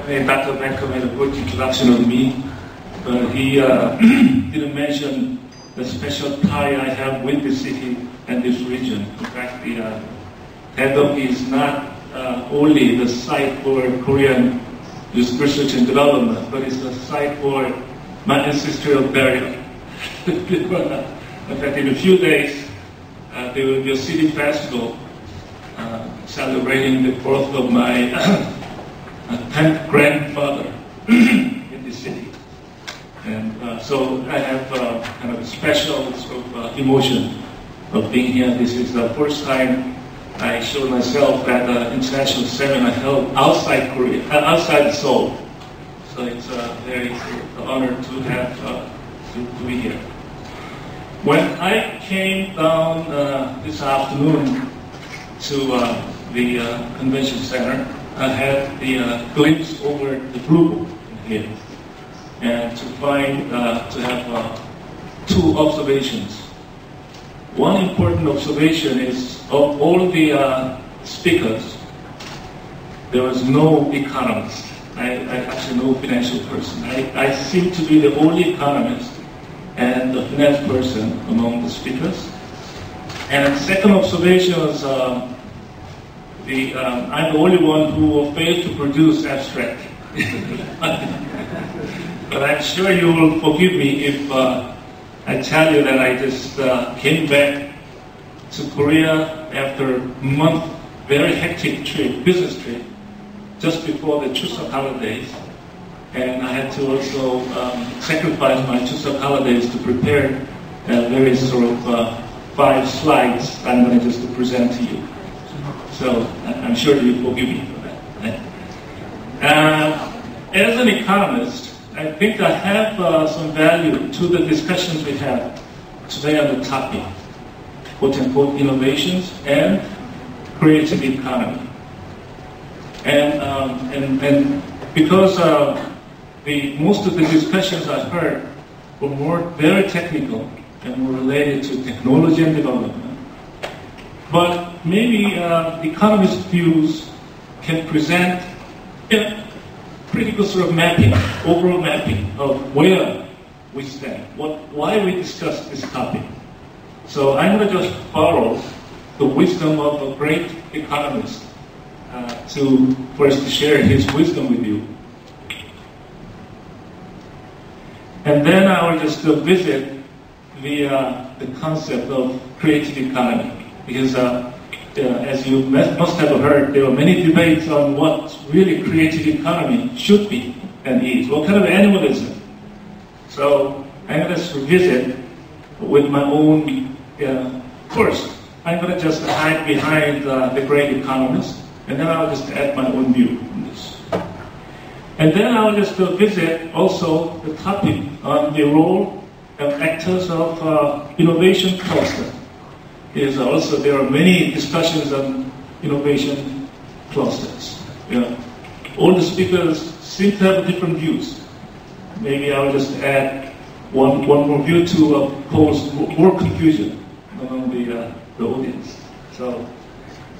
Dr. Becker made a good introduction of me, but he didn't mention the special tie I have with the city and this region. In fact, the Daejeon is not only the site for Korean research and development, but it's the site for my ancestral burial. In fact, in a few days, there will be a city festival celebrating the birth of my 10th grandfather in the city. And so I have kind of a special sort of emotion of being here. This is the first time I showed myself at an international seminar held outside Korea, outside Seoul. So it's a very honor to have to be here. When I came down this afternoon to the convention center, I had the glimpse over the blue book here, and to have two observations. One important observation is of all the speakers, there was no economist. I actually no financial person. I seem to be the only economist and the finance person among the speakers. And second observation is I'm the only one who failed to produce abstract. But I'm sure you will forgive me if I tell you that I just came back to Korea after a month, very hectic trip, business trip, just before the Chuseok holidays. And I had to also sacrifice my Chuseok holidays to prepare very sort of 5 slides I'm going to just present to you. So I'm sure you forgive me for that. As an economist, I think I have some value to the discussions we have today on the topic, quote-unquote, innovations and creative economy. And because most of the discussions I've heard were very technical and were related to technology and development. But maybe economist views can present a pretty good sort of mapping, overall mapping of where we stand, why we discuss this topic. So I'm going to just borrow the wisdom of a great economist for us to share his wisdom with you. And then I will just visit the concept of creative economy. Because as you must have heard, there are many debates on what really creative economy should be and is. What kind of animal is it? So I'm going to revisit with my own, first, I'm going to just hide behind the great economist, and then I'll just add my own view on this. And then I'll just visit also the topic on the role of actors of innovation cluster. Also, there are many discussions on innovation clusters. All the speakers seem to have different views. Maybe I'll just add one more view to cause more confusion among the audience. So,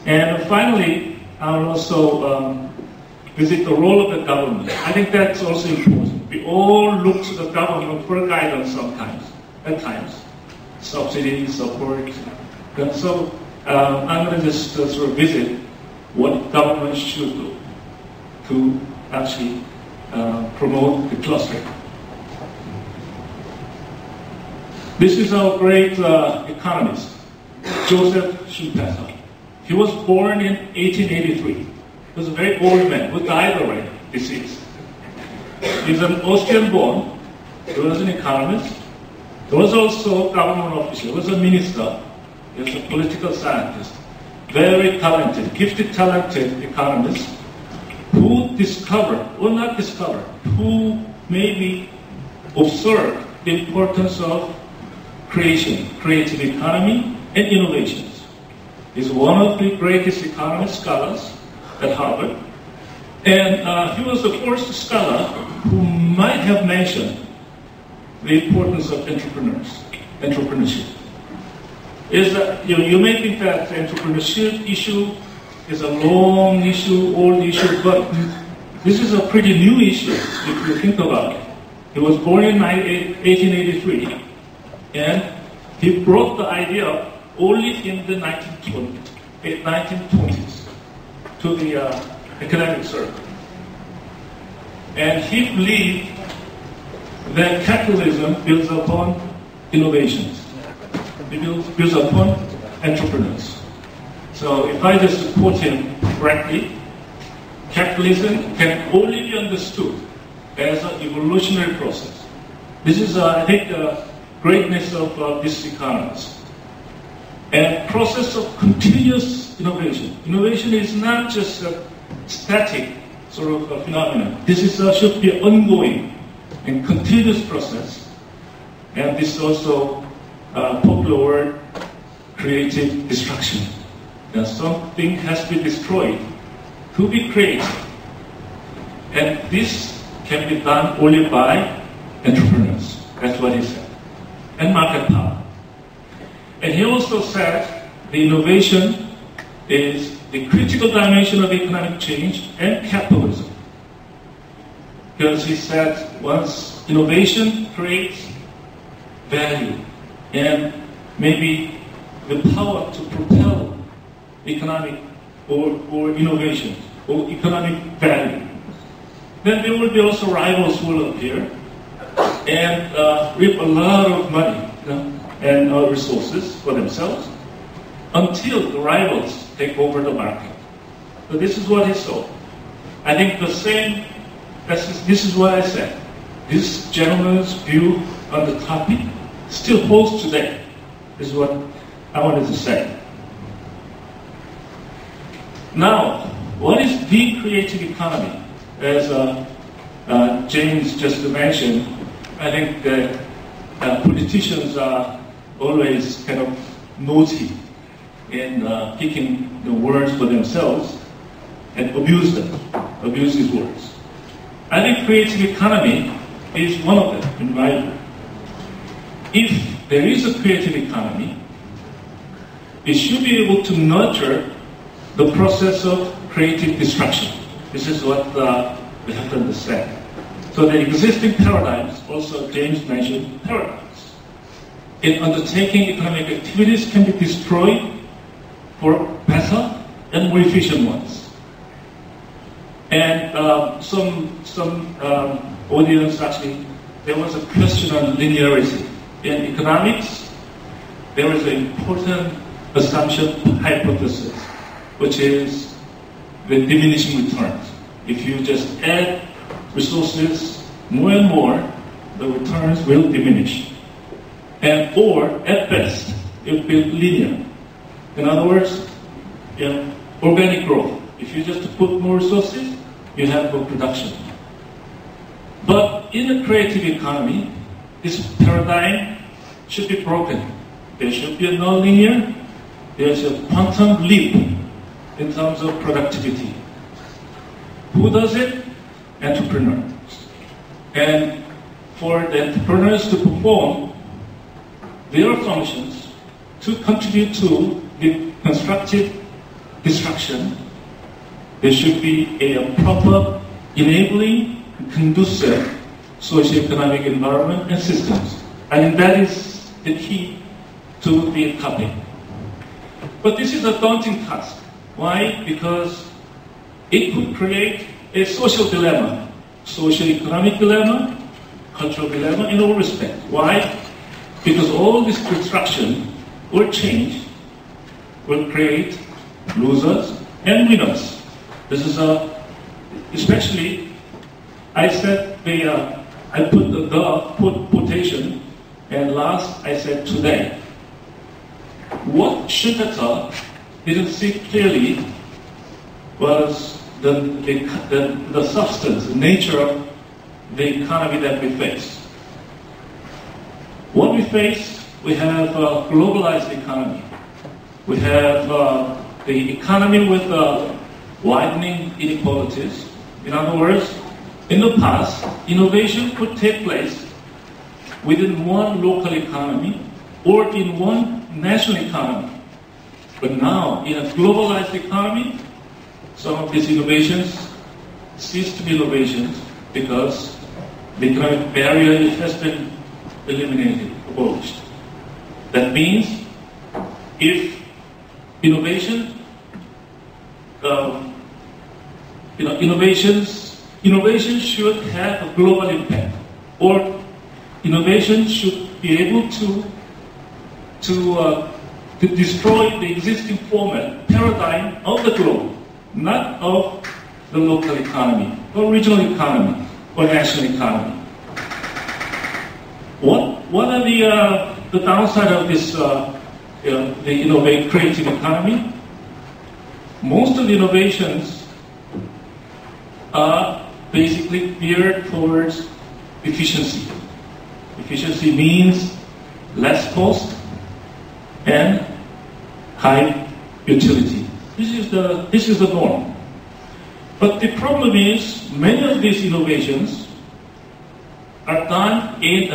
and finally, I'll also visit the role of the government. I think that's also important. We all look to the government for guidance sometimes, at times. Subsidies, support. And so I'm going to just sort of visit what government should do to actually promote the cluster. This is our great economist, Joseph Schumpeter. He was born in 1883. He was a very old man who died already, deceased. He's an Austrian born. He was an economist. He was also a government official. He was a minister. He was a political scientist. Very talented, gifted, talented economist who discovered, or not discovered, who maybe observed the importance of creation, creative economy, and innovations. He's one of the greatest economist scholars at Harvard. And he was the first scholar who might have mentioned the importance of entrepreneurship. You may think that the entrepreneurship issue is a long issue, old issue, but This is a pretty new issue if you think about it. He was born in 1883, and he brought the idea only in the 1920s to the academic circle. And he believed that capitalism builds upon innovations. It builds upon entrepreneurs. So if I just quote him correctly, capitalism can only be understood as an evolutionary process. This is, I think, the greatness of this economist. And process of continuous innovation. Innovation is not just a static sort of a phenomenon. This is, should be ongoing and continuous process. And this is also a popular word, creative destruction. Now, something has to be destroyed to be created. And this can be done only by entrepreneurs. That's what he said. And market power. And he also said the innovation is the critical dimension of economic change and capitalism. Because he said once innovation creates value and maybe the power to propel economic or innovation or economic value, then there will be also rivals who will appear and reap a lot of money, and resources for themselves until the rivals take over the market. So this is what he saw. I think the same, this is what I said. This gentleman's view on the topic still holds today. This is what I wanted to say. Now, what is the creative economy? As James just mentioned, I think that politicians are always kind of naughty in picking the words for themselves and abuse these words. I think creative economy is one of them, in my view. If there is a creative economy, it should be able to nurture the process of creative destruction. This is what we have to understand. So the existing paradigms, also James mentioned paradigms, in undertaking economic activities can be destroyed for better and more efficient ones. And some audience actually, there was a question on linearity. In economics, there is an important assumption hypothesis, which is the diminishing returns. If you just add resources more and more, the returns will diminish. Or at best, it will be linear. In other words, organic growth. If you just put more resources, you have more production. But in a creative economy, this paradigm should be broken. There should be a non-linear, there's a quantum leap in terms of productivity. Who does it? Entrepreneurs. And for the entrepreneurs to perform their functions to contribute to the constructive destruction, there should be a proper, enabling, conducive socio-economic environment and systems. And that is the key to the topic. But this is a daunting task. Why? Because it could create a social dilemma, socio-economic dilemma, cultural dilemma in all respects. Why? Because all this destruction or change will create losers and winners. This is especially, I said I put the quotation, and last I said today. What Schumpeter didn't see clearly was the substance, the nature of the economy that we face. What we face, we have a globalized economy. We have the economy with widening inequalities. In other words, in the past, innovation could take place within one local economy or in one national economy. But now, in a globalized economy, some of these innovations cease to be innovations because the economic barrier has been eliminated, abolished. That means if innovation, innovation should have a global impact, or innovation should be able to destroy the existing format, paradigm of the globe, not of the local economy, or regional economy, or national economy. What are the downside of this, the creative economy? Most of the innovations are basically geared towards efficiency. Efficiency means less cost and high utility. This is the norm. But the problem is many of these innovations are done in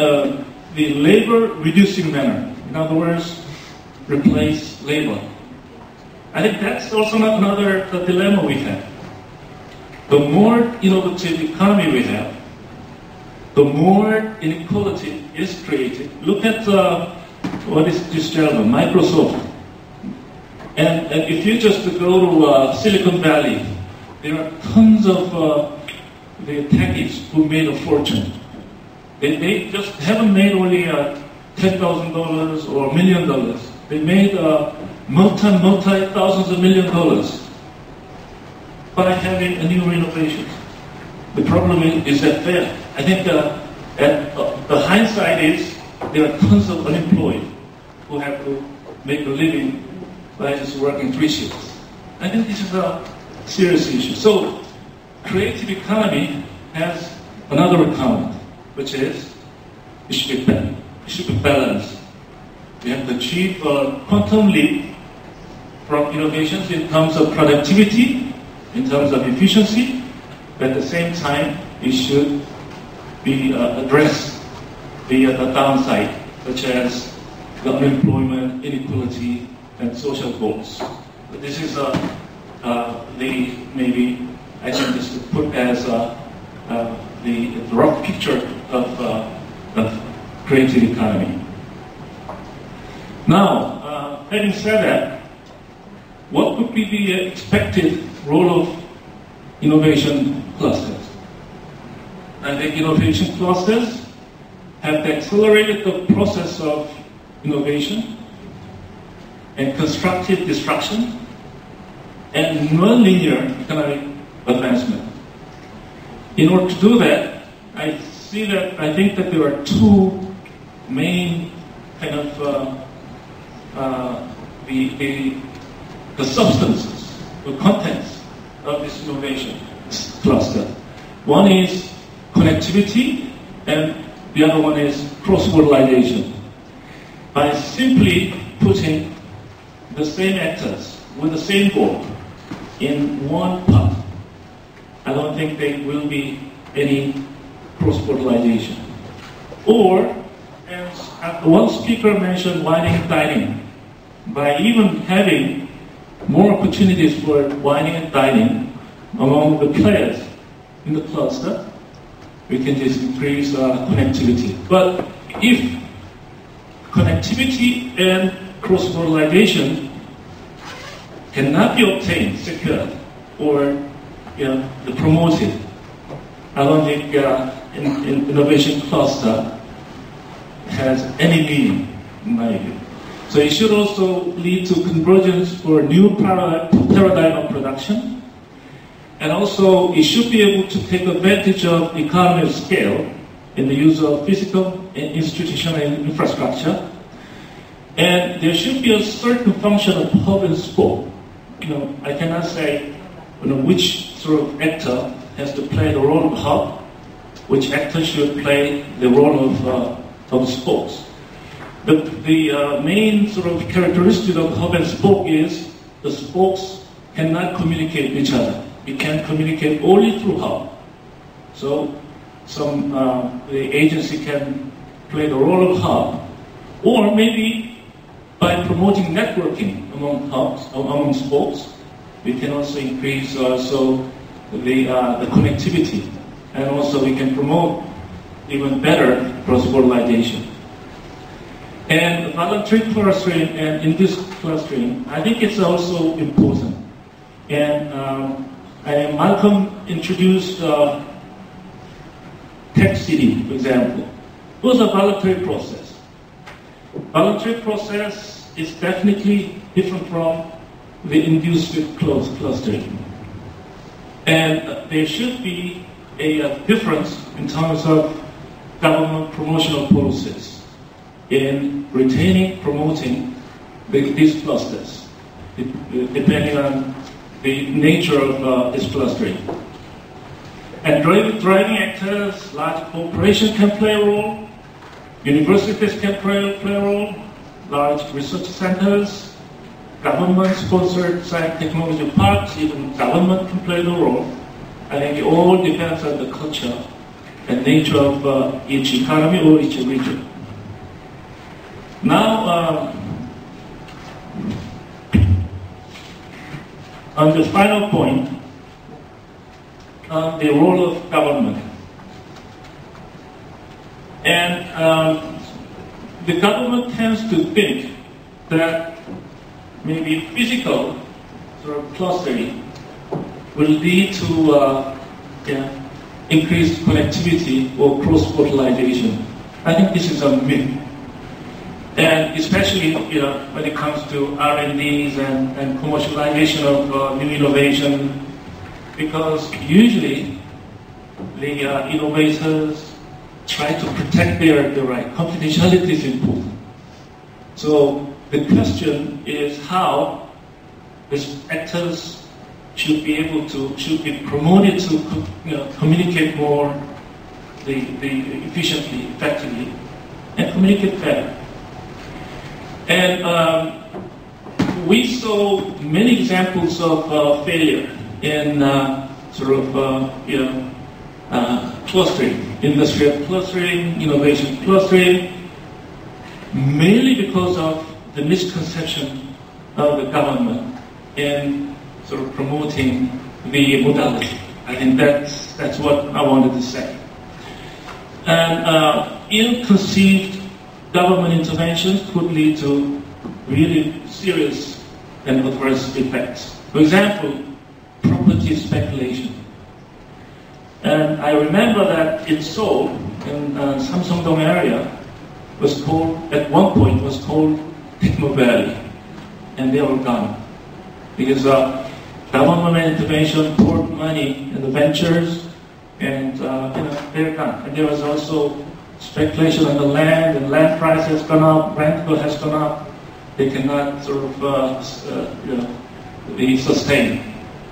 the labor-reducing manner. In other words, replace labor. I think that's also another dilemma we have. The more innovative economy we have, the more inequality is created. Look at what is this gentleman, Microsoft. And if you just go to Silicon Valley, there are tons of the techies who made a fortune. They just haven't made only $10,000 or $1 million. They made multi thousands of $1 million by having a new innovation. The problem is that fair. I think the hindsight is there are tons of unemployed who have to make a living by just working 3 shifts. I think this is a serious issue. So, creative economy has another requirement, which is it should be balanced. We have to achieve a quantum leap from innovations in terms of productivity, in terms of efficiency, but at the same time, it should be address the downside, such as the unemployment, inequality, and social goals. But this is maybe I think this is put as the rough picture of creative economy. Now, having said that, what would be the expected role of innovation clusters? I think innovation clusters have accelerated the process of innovation and constructive disruption and non-linear economic advancement. In order to do that, I think that there are two main kind of the substances, the contents of this innovation cluster. One is connectivity, and the other one is cross-fertilization. By simply putting the same actors with the same goal in one pot, I don't think there will be any cross-fertilization. Or, as one speaker mentioned, wining and dining. By even having more opportunities for wining and dining among the players in the cluster, we can just increase connectivity. But if connectivity and cross-fertilization cannot be obtained, secured, or promoted, I don't think an innovation cluster has any meaning, in my view. So it should also lead to convergence for new paradigm of production, and also it should be able to take advantage of economy of scale in the use of physical and institutional infrastructure. And there should be a certain function of hub and spoke. I cannot say which sort of actor has to play the role of hub, which actor should play the role of spokes. The main sort of characteristic of hub and spoke is the spokes cannot communicate with each other. It can communicate only through hub. So the agency can play the role of hub, or maybe by promoting networking among hubs, among spokes, we can also increase the connectivity, and also we can promote even better cross-borderization. And voluntary clustering and induced clustering, I think it's also important. And Malcolm introduced tech city, for example. It was a voluntary process. Voluntary process is definitely different from the induced with clustering. And there should be a difference in terms of government promotional policies in retaining, promoting these clusters, depending on the nature of this clustering. And driving actors, large corporations can play a role, universities can play a role, large research centers, government-sponsored science technology parks, even government can play the role. I think it all depends on the culture and nature of each economy or each region. Now, on the final point, the role of government. And the government tends to think that maybe physical sort of clustering will lead to increased connectivity or cross-borderization. I think this is a myth. And especially when it comes to R&Ds and commercialization of new innovation, because usually the innovators try to protect their right. Confidentiality is important. So the question is how these actors should be promoted to communicate more efficiently, effectively, and communicate better. And we saw many examples of failure in clustering, industrial clustering, innovation clustering, mainly because of the misconception of the government in sort of promoting the modality. I think that's what I wanted to say. And ill-conceived government interventions could lead to really serious and adverse effects. For example, property speculation. And I remember that in Seoul, in Samsung-dong area, at one point was called Techno Valley, and they were gone because government intervention poured money in the ventures, and they're gone. And there was also speculation on the land, and land price has gone up, rental has gone up. They cannot sort of be sustained,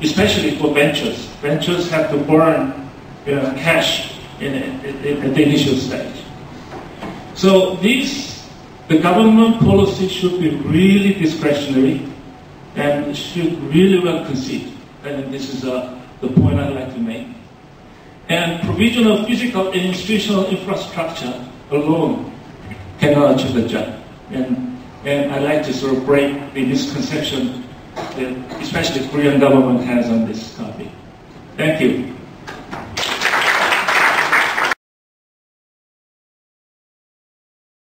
especially for ventures. Ventures have to burn cash at the initial stage. So the government policy should be really discretionary and should really well conceived. And this is the point I'd like to make. And provision of physical and institutional infrastructure alone cannot achieve the job. And I'd like to sort of break the misconception that especially the Korean government has on this topic. Thank you.